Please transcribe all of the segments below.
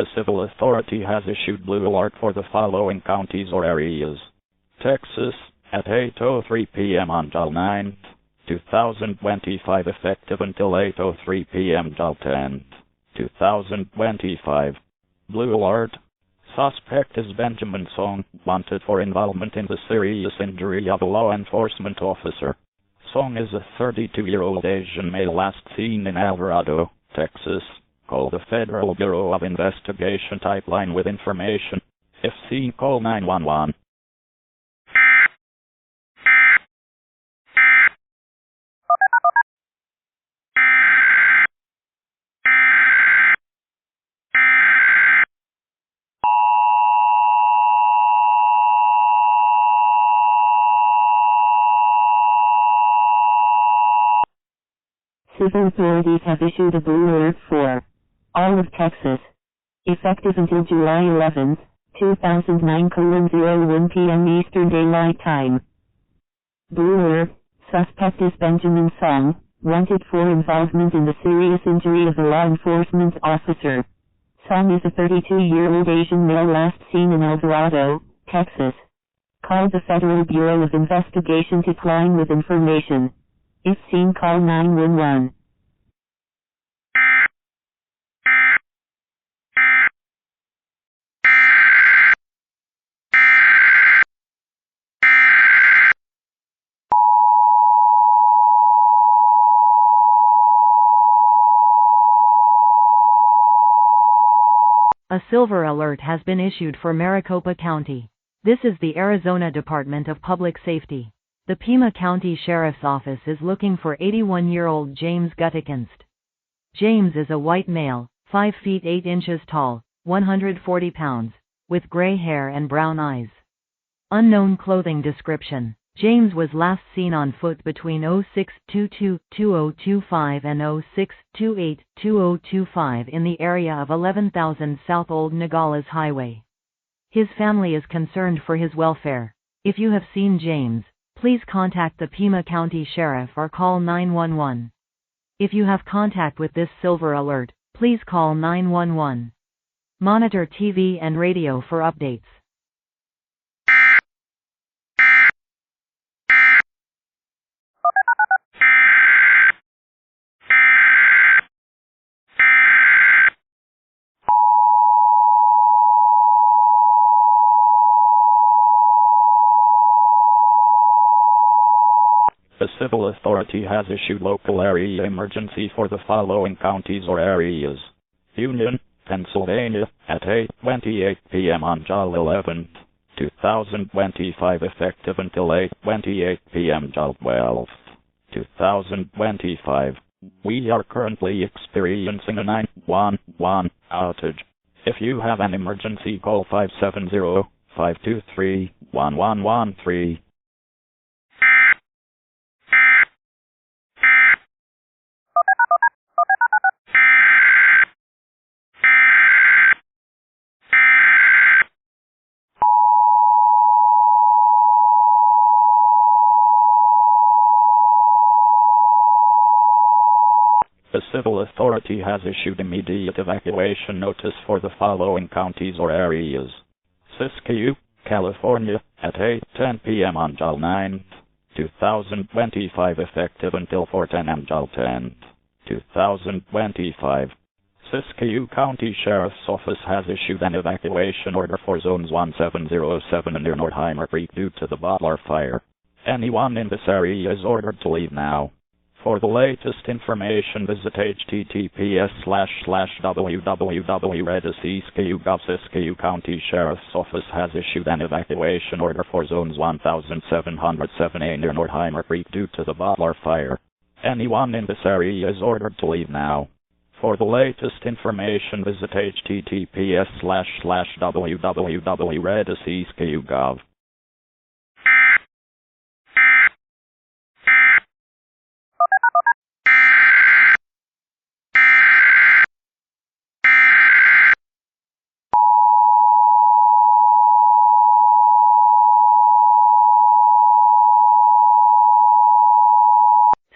A civil authority has issued blue alert for the following counties or areas. Texas, at 8:03 p.m. on July 9, 2025, effective until 8:03 p.m. July 10, 2025. Blue alert. Suspect is Benjamin Song, wanted for involvement in the serious injury of a law enforcement officer. Song is a 32-year-old Asian male last seen in Alvarado, Texas. Call the Federal Bureau of Investigation type line with information. If seen, call 911. Civil authorities have issued a blue alert for all of Texas, effective until July 11, 2009, 01 p.m. Eastern Daylight Time. Blue alert. Suspect is Benjamin Song, wanted for involvement in the serious injury of a law enforcement officer. Song is a 32-year-old Asian male last seen in Alvarado, Texas. Call the Federal Bureau of Investigation to line with information. If seen, call 911. A silver alert has been issued for Maricopa County. This is the Arizona Department of Public Safety. The Pima County Sheriff's Office is looking for 81-year-old James Guttekinst. James is a white male, 5 feet 8 inches tall, 140 pounds, with gray hair and brown eyes. Unknown clothing description. James was last seen on foot between 06/22/2025 and 06/28/2025 in the area of 11,000 South Old Nogales Highway. His family is concerned for his welfare. If you have seen James, please contact the Pima County Sheriff or call 911. If you have contact with this silver alert, please call 911. Monitor TV and radio for updates. A civil authority has issued local area emergency for the following counties or areas. Union, Pennsylvania, at 8:28 p.m. on July 11, 2025, effective until 8:28 p.m. July 12, 2025. We are currently experiencing a 911 outage. If you have an emergency, call 570-523-1113. A civil authority has issued immediate evacuation notice for the following counties or areas. Siskiyou, California, at 8:10 p.m. on July 9, 2025, effective until 4:10 am July 10, 2025. Siskiyou County Sheriff's Office has issued an evacuation order for zones 1707 and near Nordheimer Creek due to the bottler fire. Anyone in this area is ordered to leave now. For the latest information, visit https://www.redsiskiyou.gov. Siskiyou County Sheriff's Office has issued an evacuation order for zones 1707A near Nordheimer Creek due to the bottler fire. Anyone in this area is ordered to leave now. For the latest information, visit https://www.redsiskiyou.gov.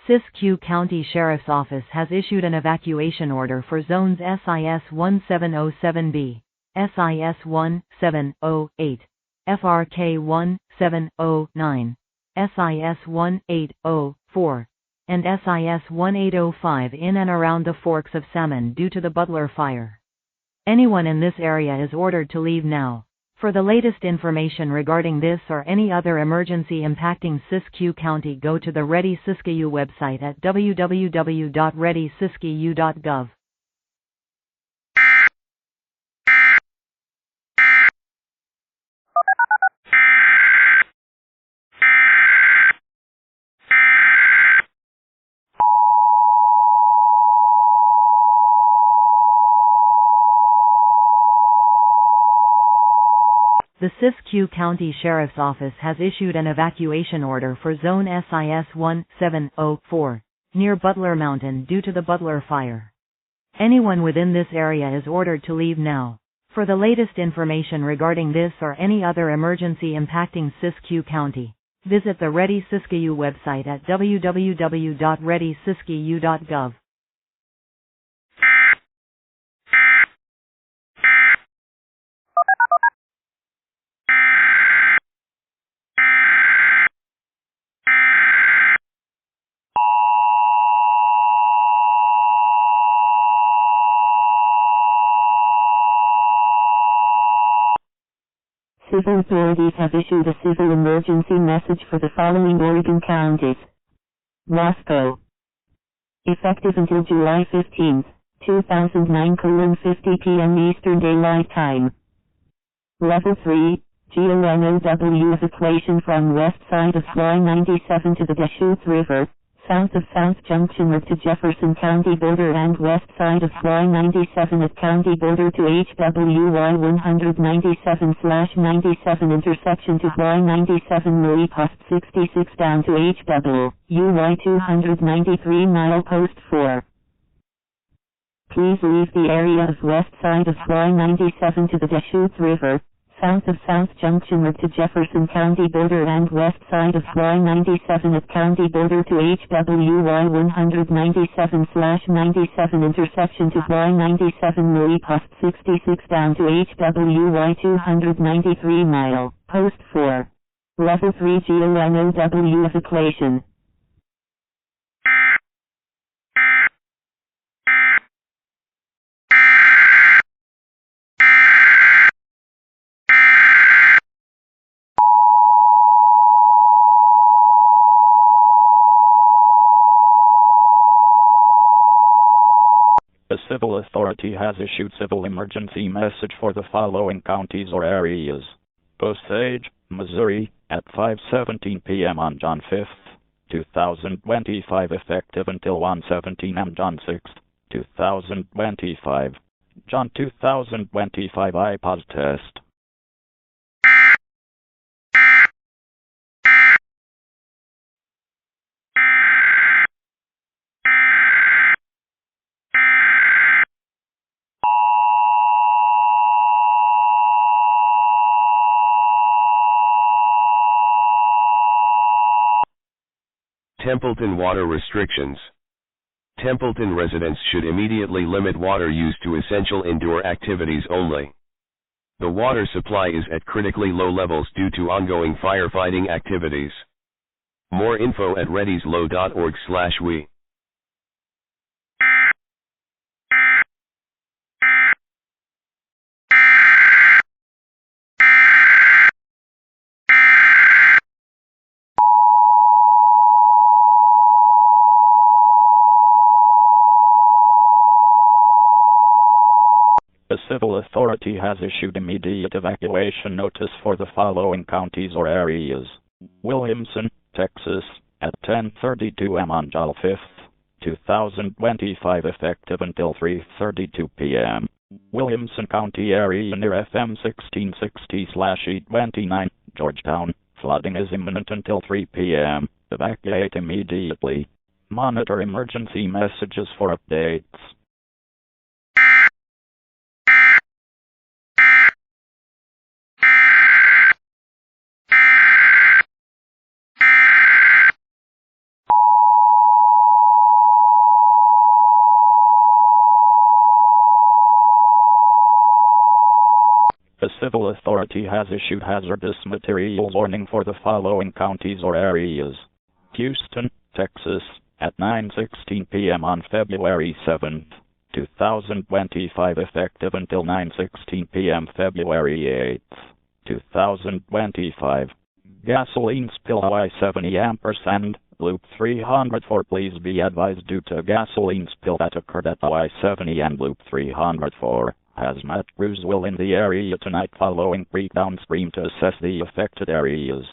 Siskiyou County Sheriff's Office has issued an evacuation order for zones SIS 1707B, SIS 1708, FRK 1709, SIS 1804, and SIS 1805 in and around the Forks of Salmon due to the Butler fire. Anyone in this area is ordered to leave now. For the latest information regarding this or any other emergency impacting Siskiyou County, go to the Ready Siskiyou website at www.readysiskiyou.gov. The Siskiyou County Sheriff's Office has issued an evacuation order for Zone SIS 1704, near Butler Mountain due to the Butler fire. Anyone within this area is ordered to leave now. For the latest information regarding this or any other emergency impacting Siskiyou County, visit the Ready Siskiyou website at www.readysiskiyou.gov. Civil authorities have issued a civil emergency message for the following Oregon counties. Roscoe. Effective until July 15, 2009 50 p.m. Eastern Daylight Time. Level 3, GONOW evacuation from west side of Fly 97 to the Deschutes River, south of South Junction Road to Jefferson County border and west side of Fly 97 at county border to HWY 197/97 intersection to Fly 97 Louis Post 66 down to HWY 293 mile post 4. Please leave the area of west side of Fly 97 to the Deschutes River, south of South Junction Road to Jefferson County border and west side of Fly 97 at county border to HWY 197/97 intersection to Fly 97 Louis Post 66 down to HWY 293 mile, post 4. Level 3 GONOW evacuation. The civil authority has issued civil emergency message for the following counties or areas. Osage, Missouri, at 5:17 p.m. on John 5th, 2025 effective until 1:17 am John 6th, 2025. John 2025 iPod test. Templeton water restrictions. Templeton residents should immediately limit water use to essential indoor activities only. The water supply is at critically low levels due to ongoing firefighting activities. More info at readyslow.org/we. The civil authority has issued immediate evacuation notice for the following counties or areas. Williamson, Texas, at 10:32 am on July 5th, 2025 effective until 3:32 p.m. Williamson County area near FM 1660/E29, Georgetown. Flooding is imminent until 3 p.m. Evacuate immediately. Monitor emergency messages for updates. A civil authority has issued hazardous materials warning for the following counties or areas. Houston, Texas, at 9:16 p.m. on February 7, 2025, effective until 9:16 p.m. February 8, 2025. Gasoline spill Y70 ampersand, loop 304. Please be advised, due to gasoline spill that occurred at Y70 and loop 304, hazmat crews will in the area tonight following creek downstream to assess the affected areas.